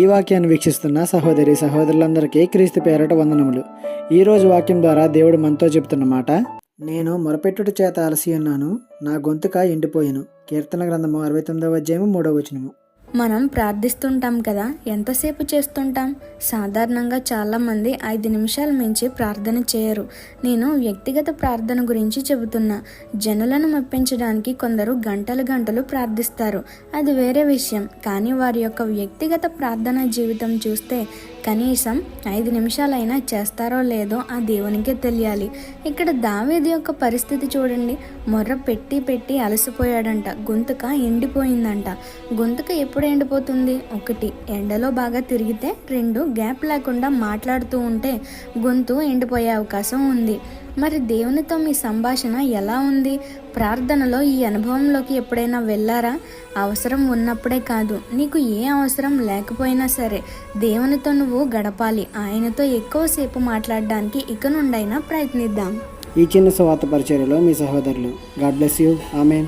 ఈ వాక్యాన్ని వీక్షిస్తున్న సహోదరి సహోదరులందరికీ క్రీస్తు పేరట వందనములు. ఈరోజు వాక్యం ద్వారా దేవుడు మనతో చెబుతున్న మాట, నేను మొరపెట్టుట చేత అలసి ఉన్నాను, నా గొంతుక ఎండిపోయెను. కీర్తన గ్రంథము 69వ అధ్యాయము 3వ వచనము. మనం ప్రార్థిస్తుంటాం కదా, ఎంతసేపు చేస్తుంటాం? సాధారణంగా చాలామంది 5 నిమిషాల మించి ప్రార్థన చేయరు. నేను వ్యక్తిగత ప్రార్థన గురించి చెబుతున్నా. జనులను మెప్పించడానికి కొందరు గంటలు గంటలు ప్రార్థిస్తారు, అది వేరే విషయం. కానీ వారి యొక్క వ్యక్తిగత ప్రార్థన జీవితం చూస్తే కనీసం 5 నిమిషాలైనా చేస్తారో లేదో ఆ దేవునికే తెలియాలి. ఇక్కడ దావీదు యొక్క పరిస్థితి చూడండి. మొర్ర పెట్టి పెట్టి అలసిపోయాడంట, గొంతుక ఎండిపోయిందంట. గొంతుక ఎప్పుడు ఎండిపోతుంది? 1, ఎండలో బాగా తిరిగితే, 2, గ్యాప్ లేకుండా మాట్లాడుతూ ఉంటే గొంతు ఎండిపోయే అవకాశం ఉంది. మరి దేవునితో మీ సంభాషణ ఎలా ఉంది? ప్రార్థనలో ఈ అనుభవంలోకి ఎప్పుడైనా వెళ్ళారా? అవసరం ఉన్నప్పుడే కాదు, నీకు ఏ అవసరం లేకపోయినా సరే దేవునితో నువ్వు గడపాలి. ఆయనతో ఎక్కువసేపు మాట్లాడడానికి ఇక నుండైనా ప్రయత్నిద్దాం. ఈ చిన్న సువార్త పరిచర్యలో మీ సహోదరులు. God bless you. ఆమేన్.